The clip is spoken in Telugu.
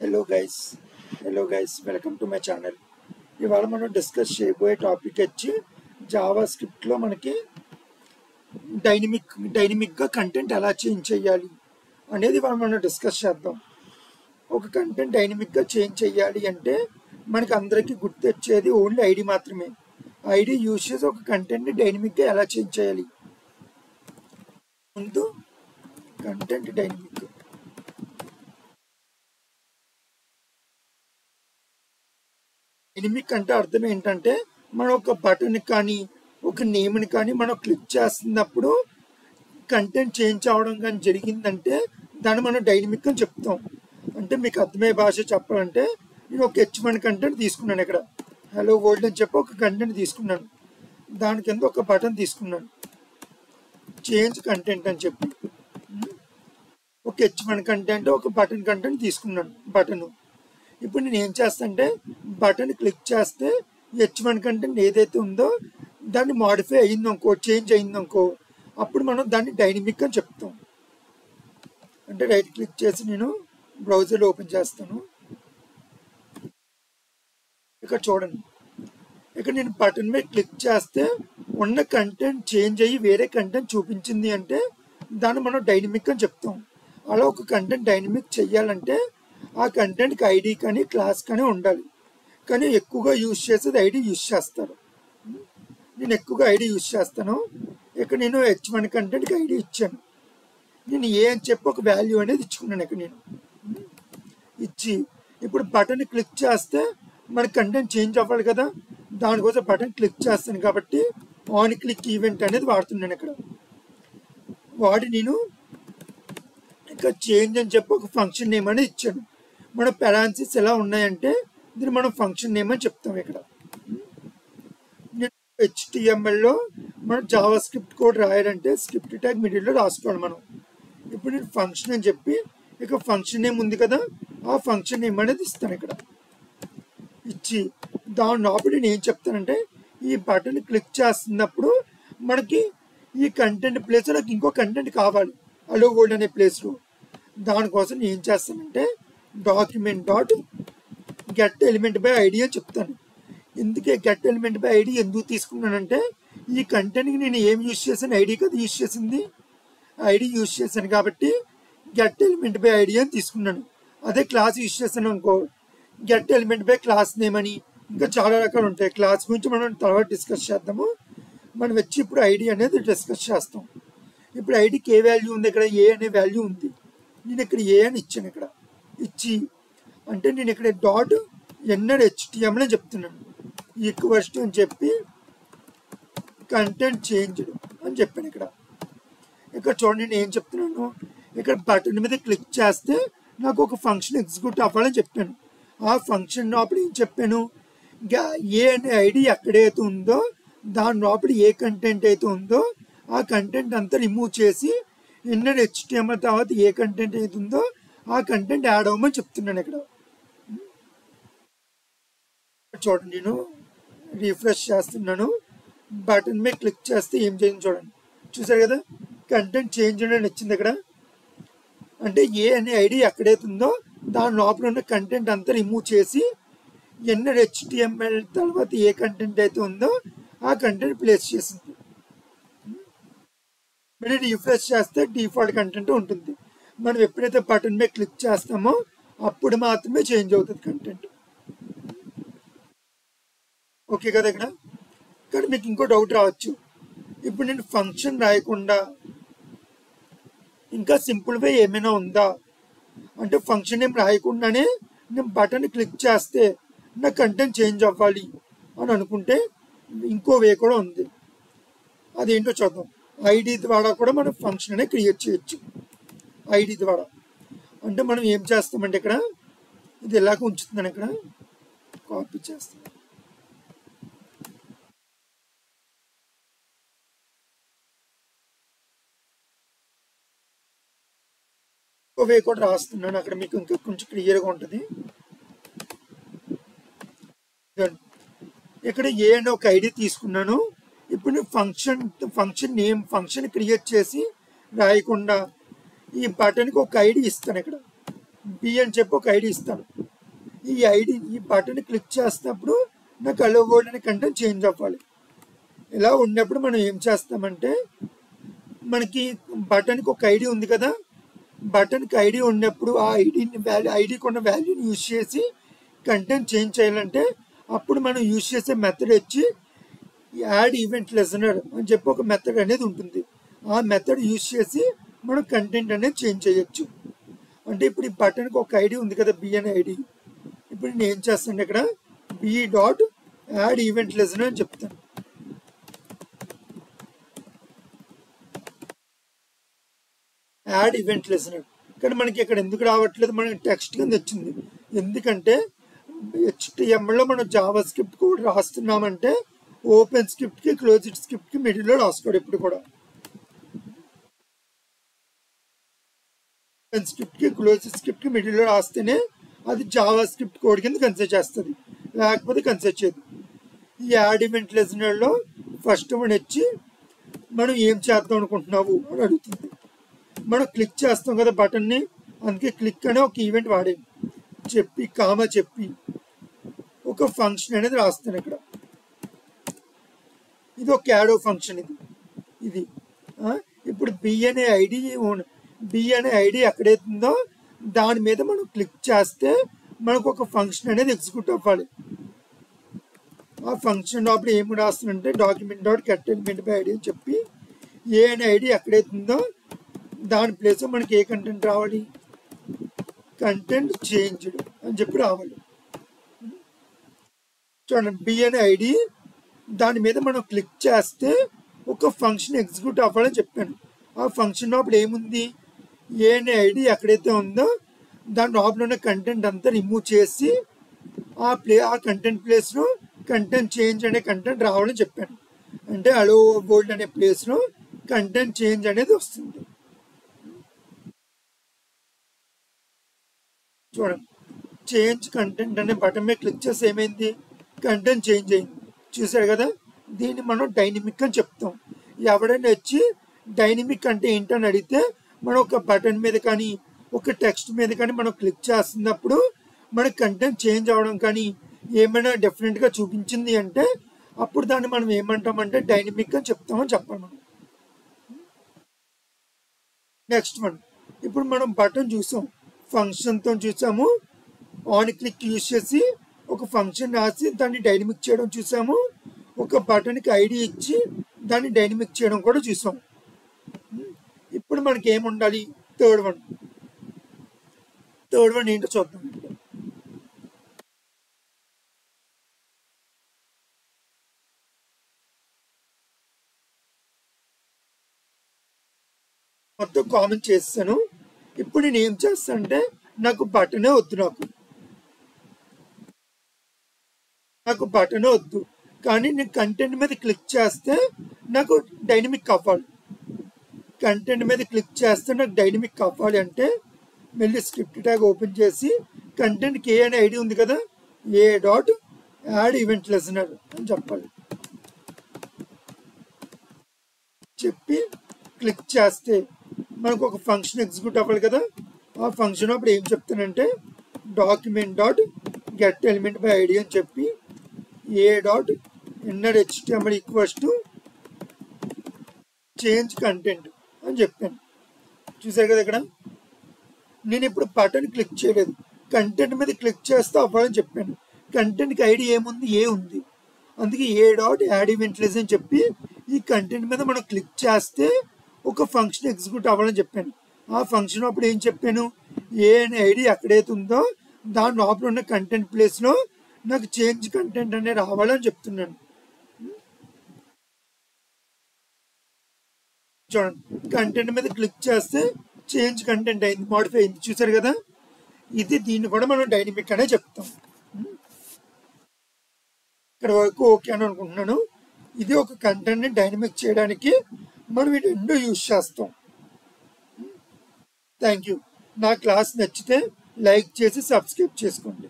Hello guys welcome to my channel. ఇవాళ మనం డిస్కస్ చేయబోయే టాపిక్ వచ్చి జావా స్క్రిప్ట్లో మనకి డైనమిక్గా కంటెంట్ ఎలా చేంజ్ చేయాలి అనేది ఇవాళ మనం డిస్కస్ చేద్దాం. ఒక కంటెంట్ డైనమిక్గా చేంజ్ చేయాలి అంటే మనకి అందరికీ గుర్తొచ్చేది ఓన్లీ ఐడి మాత్రమే. ఐడి యూజ్ చేసి ఒక కంటెంట్ని డైనమిక్గా ఎలా చేంజ్ చేయాలి. ముందు కంటెంట్ డైనమిక్ అంటే అర్థం ఏంటంటే మనం ఒక బటన్ కానీ ఒక నేమ్ని కానీ మనం క్లిక్ చేస్తున్నప్పుడు కంటెంట్ చేంజ్ అవడం కానీ జరిగిందంటే దాన్ని మనం డైనమిక్ అని చెప్తాం. అంటే మీకు అర్థమయ్యే భాష చెప్పాలంటే నేను ఒక H1 కంటెంట్ తీసుకున్నాను. ఇక్కడ హలో వరల్డ్ అని చెప్పి ఒక కంటెంట్ తీసుకున్నాను. దాని కింద ఒక బటన్ తీసుకున్నాను, చేంజ్ కంటెంట్ అని చెప్పి. ఒక H1 కంటెంట్ ఒక బటన్ కంటెంట్ తీసుకున్నాను. బటన్ ఇప్పుడు నేను ఏం చేస్తానంటే బటన్ క్లిక్ చేస్తే H1 కంటెంట్ ఏదైతే ఉందో దాన్ని మాడిఫై అయ్యిందనుకో, చేంజ్ అయ్యిందనుకో, అప్పుడు మనం దాన్ని డైనమిక్ అని చెప్తాం. అంటే రైట్ క్లిక్ చేసి నేను బ్రౌజర్లో ఓపెన్ చేస్తాను. ఇక్కడ చూడండి, ఇక్కడ నేను బటన్ మీద క్లిక్ చేస్తే ఉన్న కంటెంట్ చేంజ్ అయ్యి వేరే కంటెంట్ చూపించింది అంటే దాన్ని మనం డైనమిక్ అని చెప్తాం. అలా ఒక కంటెంట్ డైనమిక్ చెయ్యాలంటే ఆ కంటెంట్కి ఐడి కానీ క్లాస్ కానీ ఉండాలి. కానీ ఎక్కువగా యూజ్ చేసేది ఐడి యూజ్ చేస్తారు. నేను ఎక్కువగా ఐడి యూజ్ చేస్తాను. ఇక్కడ నేను H1 కంటెంట్కి ఐడి ఇచ్చాను. నేను ఏ అని చెప్పి ఒక వాల్యూ అనేది ఇచ్చుకున్నాను. ఇక్కడ నేను ఇచ్చి ఇప్పుడు బటన్ క్లిక్ చేస్తే మన కంటెంట్ చేంజ్ అవ్వాలి కదా, దానికోసం బటన్ క్లిక్ చేస్తాను కాబట్టి ఆన్ క్లిక్ ఈవెంట్ అనేది వాడుతున్నాను. ఇక్కడ వాడి నేను ఇక్కడ చేంజ్ అని చెప్పి ఒక ఫంక్షన్ నేమ్ అనేది ఇచ్చాను. మన పెరాన్సిస్ ఎలా ఉన్నాయంటే దీన్ని మనం ఫంక్షన్ నేమ్ అని చెప్తాం. ఇక్కడ HTMLలో మనం జావా స్క్రిప్ట్ కోడ్ రాయాలంటే స్క్రిప్ట్ ట్యాగ్ మిడిల్లో రాసుకోవాలి మనం. ఇప్పుడు నేను ఫంక్షన్ అని చెప్పి ఇక ఫంక్షన్ నేమ్ ఉంది కదా, ఆ ఫంక్షన్ నేమ్ అనేది ఇస్తాను. ఇక్కడ ఇచ్చి దాని లోపల నేను ఏం చెప్తానంటే ఈ బటన్ క్లిక్ చేస్తున్నప్పుడు మనకి ఈ కంటెంట్ ప్లేస్లో నాకు ఇంకో కంటెంట్ కావాలి, హలో వరల్డ్ అనే ప్లేస్లో. దానికోసం నేను ఏం చేస్తానంటే document dot get element by ID అని చెప్తాను. ఎందుకే గెట్ ఎలిమెంట్ బై ఐడి ఎందుకు తీసుకున్నానంటే ఈ కంటెంట్కి నేను ఏం యూజ్ చేశాను, ఐడి కదా యూజ్ చేసింది, ఐడి యూజ్ చేశాను కాబట్టి గెట్ ఎలిమెంట్ బై ఐడి అని తీసుకున్నాను. అదే క్లాస్ యూజ్ చేశాను అనుకో, get element by class name అని, ఇంకా చాలా రకాలు ఉంటాయి. క్లాస్ గురించి మనం తర్వాత డిస్కస్ చేద్దాము. మనం వచ్చి ఇప్పుడు ఐడి అనేది డిస్కస్ చేస్తాం. ఇప్పుడు ఐడికి ఏ వాల్యూ ఉంది, ఇక్కడ ఏ అనే వాల్యూ ఉంది. నేను ఇక్కడ ఏ అని ఇచ్చాను. ఇక్కడ ఇచ్చి అంటే నేను ఇక్కడ డాట్ ఎన్ఆర్ HTML అని చెప్తున్నాను. ఈక్వల్స్ టు అని చెప్పి కంటెంట్ చేంజ్డ్ అని చెప్పాను. ఇక్కడ చూడండి నేను ఏం చెప్తున్నాను, ఇక్కడ బటన్ మీద క్లిక్ చేస్తే నాకు ఒక ఫంక్షన్ ఎగ్జిక్యూట్ అవ్వాలని చెప్పాను. ఆ ఫంక్షన్ లోపల ఏం చెప్పాను, ఏ అనే ఐడి ఎక్కడైతే ఉందో దాని లోపల ఏ కంటెంట్ అయితే ఉందో ఆ కంటెంట్ అంతా రిమూవ్ చేసి ఇన్నర్ HTML తర్వాత ఏ కంటెంట్ అయితే ఉందో ఆ కంటెంట్ యాడ్ అవ్వమని చెప్తున్నాను. ఇక్కడ చూడండి నేను రిఫ్రెష్ చేస్తున్నాను. బటన్ మీద క్లిక్ చేస్తే ఏం చేయండి చూడండి, చూసారు కదా కంటెంట్ చేంజ్ అని వచ్చింది. ఇక్కడ అంటే ఏ అనే ఐడి ఎక్కడైతే ఉందో దాని లోపల ఉన్న కంటెంట్ అంతా రిమూవ్ చేసి ఇన్నర్ HTML తర్వాత ఏ కంటెంట్ అయితే ఉందో ఆ కంటెంట్ ప్లేస్ చేసింది. మరి రిఫ్రెష్ చేస్తే డిఫాల్ట్ కంటెంట్ ఉంటుంది. మనం ఎప్పుడైతే బటన్ మీద క్లిక్ చేస్తామో అప్పుడు మాత్రమే చేంజ్ అవుతుంది కంటెంట్. ఓకే కదా. ఇక్కడ మీకు ఇంకో డౌట్ రావచ్చు, ఇప్పుడు నేను ఫంక్షన్ రాయకుండా ఇంకా సింపుల్ వే ఏమైనా ఉందా అంటే ఫంక్షన్ ఏం రాయకుండానే నేను బటన్ క్లిక్ చేస్తే నా కంటెంట్ చేంజ్ అవ్వాలి అని అనుకుంటే ఇంకో వే కూడా ఉంది. అదేంటో చూద్దాం. ఐడి ద్వారా కూడా మనం ఫంక్షన్ అనేది క్రియేట్ చేయొచ్చు. ఐడి ద్వారా అంటే మనం ఏం చేస్తామంటే ఇక్కడ ఇది ఎలాగ ఉంచుతున్నాను, ఇక్కడ కాపీ చేస్తాను. వే కూడా రాస్తున్నాను, అక్కడ మీకు ఇంకా కొంచెం క్లియర్గా ఉంటుంది. ఇక్కడ ఏ అని ఒక ఐడి తీసుకున్నాను. ఇప్పుడు ఫంక్షన్ నేమ్ ఫంక్షన్ క్రియేట్ చేసి రాయకుండా ఈ బటన్కి ఒక ఐడి ఇస్తాను. ఇక్కడ బి అని చెప్పి ఒక ఐడి ఇస్తాను. ఈ బటన్ క్లిక్ చేసినప్పుడు నాకు అలో వర్డ్ అనే కంటెంట్ చేంజ్ అవ్వాలి. ఇలా ఉన్నప్పుడు మనం ఏం చేస్తామంటే మనకి బటన్కి ఒక ఐడి ఉంది కదా, బటన్కి ఐడి ఉన్నప్పుడు ఆ ఐడికి ఉన్న వాల్యూని యూజ్ చేసి కంటెంట్ చేంజ్ చేయాలంటే అప్పుడు మనం యూజ్ చేసే మెథడ్ వచ్చి యాడ్ ఈవెంట్ లిజనర్ అని చెప్పి ఒక మెథడ్ అనేది ఉంటుంది. ఆ మెథడ్ యూజ్ చేసి మనం కంటెంట్ అనేది చేంజ్ చేయొచ్చు. అంటే ఇప్పుడు ఈ బటన్కి ఒక ఐడి ఉంది కదా, బి అనే ఐడి. ఇప్పుడు నేను ఏం చేస్తాను, ఇక్కడ B dot add event listener అని చెప్తాను. Add event listener. కానీ మనకి ఇక్కడ ఎందుకు రావట్లేదు, మనకి టెక్స్ట్ కింద వచ్చింది. ఎందుకంటే HTML లో మనం జావా స్క్రిప్ట్ కూడా రాస్తున్నామంటే ఓపెన్ స్క్రిప్ట్కి క్లోజ్డ్ స్క్రిప్ట్కి మిడిల్లో రాసుకోడు. ఇప్పుడు కూడా ఓపెన్ స్క్రిప్ట్కి క్లోజ్డ్ స్క్రిప్ట్కి మిడిల్లో రాస్తేనే అది జావా స్క్రిప్ట్ కోడ్ కింద కన్సిడర్ చేస్తుంది, లేకపోతే కన్సిడర్ చేయదు. ఈ యాడ్ ఈవెంట్ లిజనర్లో ఫస్ట్ వన్ వచ్చి మనం ఏం చేద్దాం అనుకుంటున్నావు అని అడుగుతుంది. మనం క్లిక్ చేస్తాం కదా బటన్ని, అందుకే క్లిక్ అనే ఒక ఈవెంట్ వాడాను. చెప్పి కామా చెప్పి ఒక ఫంక్షన్ అనేది రాస్తాను ఇక్కడ. ఇది ఒక యాడో ఫంక్షన్. ఇది ఇప్పుడు బి అనే ఐడి ఎక్కడైతుందో దాని మీద మనం క్లిక్ చేస్తే మనకు ఒక ఫంక్షన్ అనేది ఎగ్జిక్యూట్ అవ్వాలి. ఆ ఫంక్షన్ అప్పుడు ఏమి రాస్తుందంటే document dot get element by ID అని చెప్పి ఏ అనే ఐడి ఎక్కడైతుందో దాని ప్లేస్ మనకి ఏ కంటెంట్ రావాలి, కంటెంట్ చేంజ్డ్ అని చెప్పి రావాలి. చూడండి, బి అనే ఐడి దాని మీద మనం క్లిక్ చేస్తే ఒక ఫంక్షన్ ఎగ్జిక్యూట్ అవ్వాలని చెప్పాను. ఆ ఫంక్షన్ అప్పుడు ఏముంది, ఏ అనే ఐడి ఎక్కడైతే ఉందో దాని లోపల ఉన్న కంటెంట్ అంతా రిమూవ్ చేసి ఆ కంటెంట్ ప్లేస్లో కంటెంట్ చేంజ్ అనే కంటెంట్ రావాలని చెప్పాను. అంటే అలో వర్డ్ అనే ప్లేస్లో కంటెంట్ చేంజ్ అనేది వస్తుంది. చూడండి, చేంజ్ కంటెంట్ అనే బటన్ మీద క్లిక్ చేసి ఏమైంది, కంటెంట్ చేంజ్ అయింది. చూసారు కదా, దీన్ని మనం డైనమిక్ అని చెప్తాం. ఎవడైనా వచ్చి డైనమిక్ అంటే ఏంటని అడిగితే మనం ఒక బటన్ మీద కానీ ఒక టెక్స్ట్ మీద కానీ మనం క్లిక్ చేస్తున్నప్పుడు మనకి కంటెంట్ చేంజ్ అవ్వడం కానీ ఏమైనా డిఫరెంట్గా చూపించింది అంటే అప్పుడు దాన్ని మనం ఏమంటామంటే డైనమిక్ అని చెప్తామని చెప్పాలి మనం. నెక్స్ట్ వన్, ఇప్పుడు మనం బటన్ చూసాం, ఫంక్షన్తో చూసాము. ఆన్ క్లిక్ యూజ్ చేసి ఒక ఫంక్షన్ రాసి దాన్ని డైనమిక్ చేయడం చూసాము. ఒక బటన్కి ఐడి ఇచ్చి దాన్ని డైనమిక్ చేయడం కూడా చూసాం. ఇప్పుడు మనకి ఏముండాలి, థర్డ్ వన్ ఏంటో చూద్దాం. మొత్తం కామెంట్ చేస్తాను. ఇప్పుడు నేను ఏం చేస్తానంటే నాకు బటనే వద్దు, నాకు బటనే వద్దు, కానీ నేను కంటెంట్ మీద క్లిక్ చేస్తే నాకు డైనమిక్ అవ్వాలి. కంటెంట్ మీద క్లిక్ చేస్తే నాకు డైనమిక్ అవ్వాలి అంటే మళ్ళీ స్క్రిప్ట్ ట్యాగ్ ఓపెన్ చేసి కంటెంట్కి ఏ అనే ఐడి ఉంది కదా, ఏ డాట్ యాడ్ ఈవెంట్ లిజనర్ అని చెప్పాలి. చెప్పి క్లిక్ చేస్తే మనకు ఒక ఫంక్షన్ ఎగ్జిక్యూట్ అవ్వాలి కదా. ఆ ఫంక్షన్ అప్పుడు ఏం చెప్తానంటే document dot get element by ID అని చెప్పి A dot inner HTML equals to change content అని చెప్పాను. చూసారు కదా, ఇక్కడ నేను ఇప్పుడు బటన్ క్లిక్ చేయలేదు, కంటెంట్ మీద క్లిక్ చేస్తే అవ్వాలని చెప్పాను. కంటెంట్కి ఐడి ఏముంది, ఏ ఉంది, అందుకే A dot add event listener అని చెప్పి ఈ కంటెంట్ మీద మనం క్లిక్ చేస్తే ఒక ఫంక్షన్ ఎగ్జిక్యూట్ అవ్వాలని చెప్పాను. ఆ ఫంక్షన్ అప్పుడు ఏం చెప్పాను, ఏ అనే ఐడి ఎక్కడైతే ఉందో దాని లోపల ఉన్న కంటెంట్ ప్లేస్లో నాకు చేంజ్ కంటెంట్ అనేది రావాలని చెప్తున్నాను. చూడండి, కంటెంట్ మీద క్లిక్ చేస్తే చేంజ్ కంటెంట్ అయింది, మోడిఫై అయింది. చూసారు కదా, దీన్ని కూడా మనం డైనమిక్ అనే చెప్తాం. ఇక్కడ వరకు ఓకే అని అనుకుంటున్నాను. ఇది ఒక కంటెంట్ని డైనమిక్ చేయడానికి మనం ఈ రెండు యూజ్ చేస్తాం. Thank you. నా క్లాస్ నచ్చితే లైక్ చేసి సబ్స్క్రైబ్ చేసుకోండి.